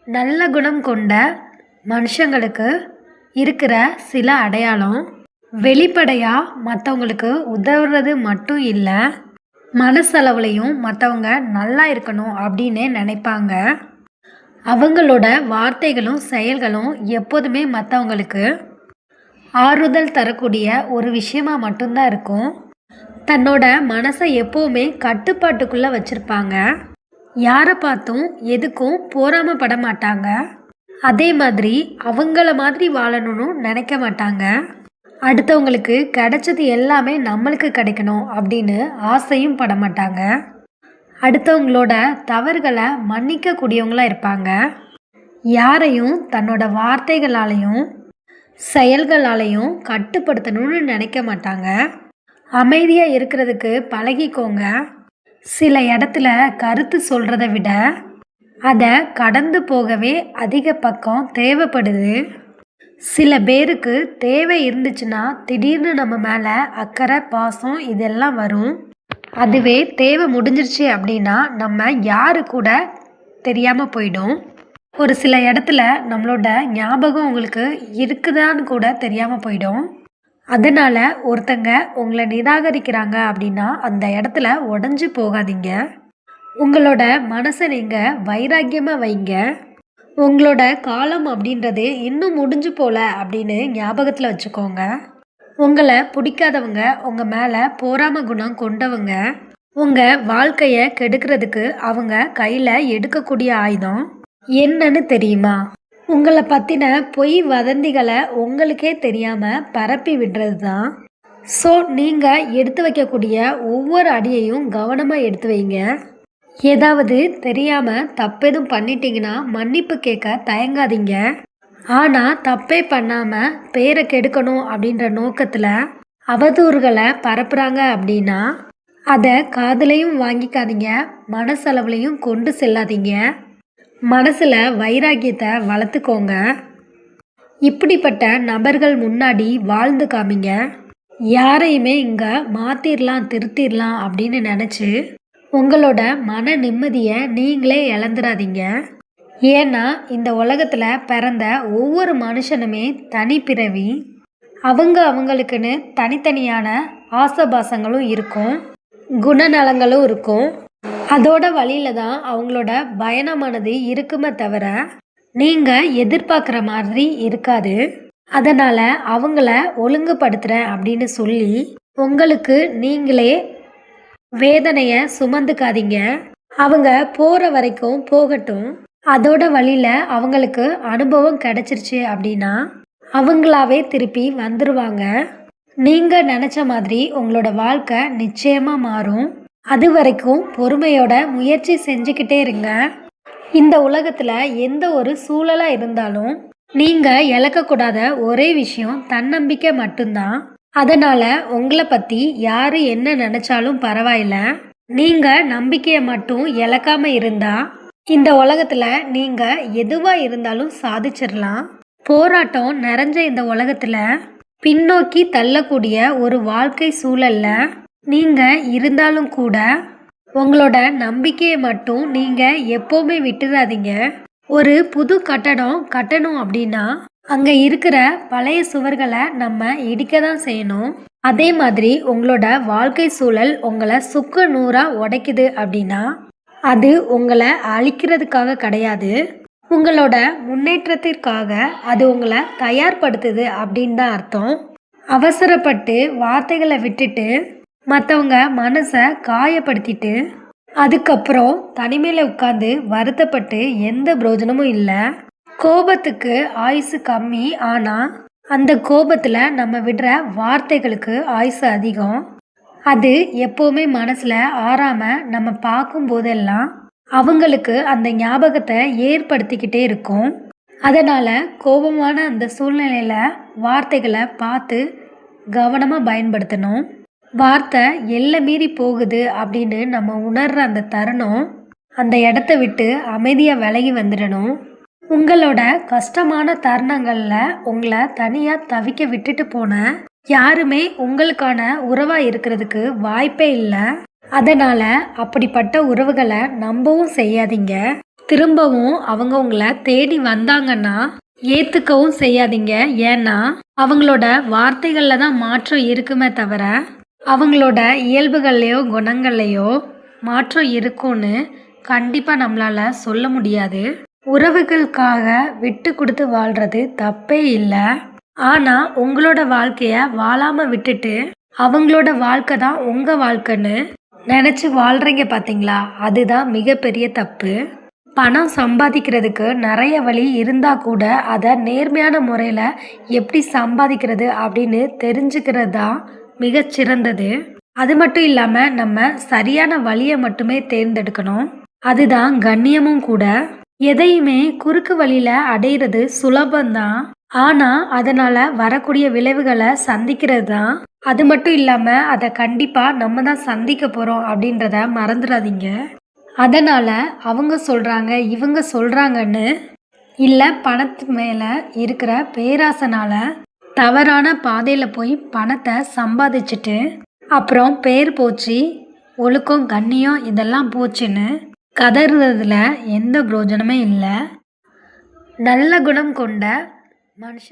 நல்ல குணம் கொண்ட மனுஷங்களுக்கு இருக்கிற சில அடையாளம் வெளிப்படையாக மற்றவங்களுக்கு உதவுறது மட்டும் இல்லை, மனசளவுலையும் மற்றவங்க நல்லா இருக்கணும் அப்படின்னு நினைப்பாங்க. அவங்களோட வார்த்தைகளும் செயல்களும் எப்போதுமே மற்றவங்களுக்கு ஆறுதல் தரக்கூடிய ஒரு விஷயமா மட்டும்தான் இருக்கும். தன்னோட மனசை எப்போவுமே கட்டுப்பாட்டுக்குள்ளே வச்சுருப்பாங்க. யாரை பார்த்தும் எதுக்கும் பொறாமைப்பட மாட்டாங்க. அதே மாதிரி அவங்கள மாதிரி வாழணும்னு நினைக்க மாட்டாங்க. அடுத்தவங்களுக்கு கிடைச்சது எல்லாமே நம்மளுக்கு கிடைக்கணும் அப்படின்னு ஆசையும் பட மாட்டாங்க. அடுத்தவங்களோட தவறுகளை மன்னிக்கக்கூடியவங்களாக இருப்பாங்க. யாரையும் தன்னோட வார்த்தைகளாலையும் செயல்களாலையும் கட்டுப்படுத்தணும்னு நினைக்க மாட்டாங்க. அமைதியாக இருக்கிறதுக்கு பழகிக்கோங்க. சில இடத்துல கருத்து சொல்கிறத விட அதை கடந்து போகவே அதிக பக்கம் தேவைப்படுது. சில பேருக்கு தேவை இருந்துச்சுன்னா திடீர்னு நம்ம மேலே அக்கறை, பாசம் இதெல்லாம் வரும். அதுவே தேவை முடிஞ்சிருச்சு அப்படின்னா நம்ம யாரு கூட தெரியாமல் போயிடும். ஒரு சில இடத்துல நம்மளோட ஞாபகம் உங்களுக்கு இருக்குதான்னு கூட தெரியாமல் போயிடும். அதனால் ஒருத்தங்க உங்களை நிராகரிக்கிறாங்க அப்படின்னா அந்த இடத்துல உடஞ்சி போகாதீங்க. உங்களோட மனசை நீங்கள் வைராக்கியமாக வைங்க. உங்களோட காலம் அப்படின்றது இன்னும் முடிஞ்சு போல அப்படின்னு ஞாபகத்தில் வச்சுக்கோங்க. உங்களை பிடிக்காதவங்க, உங்கள் மேலே பொறாமை குணம் கொண்டவங்க உங்கள் வாழ்க்கையை கெடுக்கிறதுக்கு அவங்க கையில் எடுக்கக்கூடிய ஆயுதம் என்னன்னு தெரியுமா? உங்களை பற்றின பொய் வதந்திகளை உங்களுக்கே தெரியாமல் பரப்பி விடுறது தான். ஸோ நீங்கள் எடுத்து வைக்கக்கூடிய ஒவ்வொரு அடியையும் கவனமாக எடுத்து வைங்க. ஏதாவது தெரியாமல் தப்பெதும் பண்ணிட்டீங்கன்னா மன்னிப்பு கேட்க தயங்காதீங்க. ஆனால் தப்பே பண்ணாமல் பேரை கெடுக்கணும் அப்படின்ற நோக்கத்தில் அவதூறுகளை பரப்புகிறாங்க அப்படின்னா அதை காதுலையும் வாங்கிக்காதீங்க, மனசளவுலையும் கொண்டு செல்லாதீங்க. மனசில் வைராக்கியத்தை வளர்த்துக்கோங்க. இப்படிப்பட்ட நபர்கள் முன்னாடி வாழ்ந்து காமிங்க. யாரையுமே இங்கே மாற்றிடலாம், திருத்திடலாம் அப்படின்னு நினச்சி உங்களோட மன நிம்மதியை நீங்களே இழந்துடாதீங்க. ஏன்னா இந்த உலகத்தில் பிறந்த ஒவ்வொரு மனுஷனுமே தனிப்பிறவி. அவங்களுக்குன்னு தனித்தனியான ஆசபாசங்களும் இருக்கும், குணநலங்களும் இருக்கும். அதோட வழியில் தான் அவங்களோட பயணமானது இருக்குமே தவிர நீங்கள் எதிர்பார்க்குற மாதிரி இருக்காது. அதனால் அவங்கள ஒழுங்குபடுத்துகிறேன் அப்படின்னு சொல்லி உங்களுக்கு நீங்களே வேதனையை சுமந்துக்காதீங்க. அவங்க போகிற வரைக்கும் போகட்டும். அதோட வழியில் அவங்களுக்கு அனுபவம் கிடைச்சிருச்சு அப்படின்னா அவங்களாவே திருப்பி வந்துடுவாங்க. நீங்கள் நினச்ச மாதிரி உங்களோட வாழ்க்கை நிச்சயமாக மாறும். அது வரைக்கும் பொறுமையோட முயற்சி செஞ்சுக்கிட்டே இருங்க. இந்த உலகத்தில் எந்த ஒரு சூழலாக இருந்தாலும் நீங்கள் இழக்கக்கூடாத ஒரே விஷயம் தன்னம்பிக்கை மட்டும்தான். அதனால் உங்களை பற்றி யார் என்ன நினச்சாலும் பரவாயில்ல, நீங்கள் நம்பிக்கையை மட்டும் இழக்காமல் இருந்தால் இந்த உலகத்தில் நீங்கள் எதுவாக இருந்தாலும் சாதிச்சிடலாம். போராட்டம் நிறைஞ்ச இந்த உலகத்தில் பின்னோக்கி தள்ளக்கூடிய ஒரு வாழ்க்கை சூழலில் நீங்கள் இருந்தாலும் கூட உங்களோட நம்பிக்கையை மட்டும் நீங்கள் எப்போவுமே விட்டுறாதீங்க. ஒரு புது கட்டடம் கட்டணும் அப்படின்னா அங்கே இருக்கிற பழைய சுவர்களை நம்ம இடிக்க தான் செய்யணும். அதே மாதிரி உங்களோட வாழ்க்கை சூழல் உங்களை சுக்கு நூறாக உடைக்குது அப்படின்னா அது உங்களை அழிக்கிறதுக்காக கிடையாது, உங்களோட முன்னேற்றத்திற்காக அது உங்களை தயார்படுத்துது அப்படின்னு தான் அர்த்தம். அவசரப்பட்டு வார்த்தைகளை விட்டுட்டு மற்றவங்க மனசை காயப்படுத்திட்டு அதுக்கப்புறம் தனிமையில் உட்காந்து வருத்தப்பட்டு எந்த பிரயோஜனமும் இல்லை. கோபத்துக்கு ஆயுசு கம்மி, ஆனால் அந்த கோபத்தில் நம்ம விடுற வார்த்தைகளுக்கு ஆயுசு அதிகம். அது எப்போவுமே மனசில் ஆறாமல் நம்ம பார்க்கும் போதெல்லாம் அவங்களுக்கு அந்த ஞாபகத்தை ஏற்படுத்திக்கிட்டே இருக்கும். அதனால் கோபமான அந்த சூழ்நிலையில் வார்த்தைகளை பார்த்து கவனமாக பயன்படுத்தணும். வார்த்தை எல்லை மீறி போகுது அப்படின்னு நம்ம உணர்கிற அந்த தருணம் அந்த இடத்த விட்டு அமைதியாக விலகி வந்துடணும். உங்களோட கஷ்டமான தருணங்களில் உங்களை தனியாக தவிக்க விட்டுட்டு போன யாருமே உங்களுக்கான உறவாக இருக்கிறதுக்கு வாய்ப்பே இல்லை. அதனால் அப்படிப்பட்ட உறவுகளை நம்பவும் செய்யாதீங்க. திரும்பவும் அவங்க உங்களை தேடி வந்தாங்கன்னா ஏற்றுக்கவும் செய்யாதீங்க. ஏன்னா அவங்களோட வார்த்தைகளில் தான் மாற்றம் இருக்குமே தவிர அவங்களோட இயல்புகள்லையோ குணங்கள்லையோ மாற்றம் இருக்கும்னு கண்டிப்பாக நம்மளால் சொல்ல முடியாது. உறவுகளுக்காக விட்டு கொடுத்து வாழ்கிறது தப்பே இல்லை. ஆனால் உங்களோட வாழ்க்கையை வாழாமல் விட்டுட்டு அவங்களோட வாழ்க்கை தான் உங்கள் வாழ்க்கைன்னு நினச்சி வாழ்கிறீங்க பார்த்தீங்களா, அதுதான் மிகப்பெரிய தப்பு. பணம் சம்பாதிக்கிறதுக்கு நிறைய வழி இருந்தால் கூட அதை நேர்மையான முறையில் எப்படி சம்பாதிக்கிறது அப்படின்னு தெரிஞ்சுக்கிறது தான் மிகச்சிறந்தது. அது மட்டும் இல்லாமல் நம்ம சரியான வழியை மட்டுமே தேர்ந்தெடுக்கணும். அதுதான் கண்ணியமும் கூட. எதையுமே குறுக்கு வழியில் அடையிறது சுலபந்தான், ஆனால் அதனால் வரக்கூடிய விளைவுகளை சந்திக்கிறது தான். அது மட்டும் இல்லாமல் அதை கண்டிப்பாக நம்ம தான் சந்திக்க போகிறோம் அப்படின்றத மறந்துடாதீங்க. அதனால் அவங்க சொல்கிறாங்க இவங்க சொல்கிறாங்கன்னு இல்லை, பணத்து மேலே இருக்கிற பேராசனால் தவறான பாதையில் போய் பணத்தை சம்பாதிச்சுட்டு அப்புறம் பேர் போச்சு, ஒழுக்கம் கண்ணியம் இதெல்லாம் போச்சுன்னு கதறுறதுல எந்த பிரயோஜனமே இல்லை. நல்ல குணம் கொண்ட மனுஷன்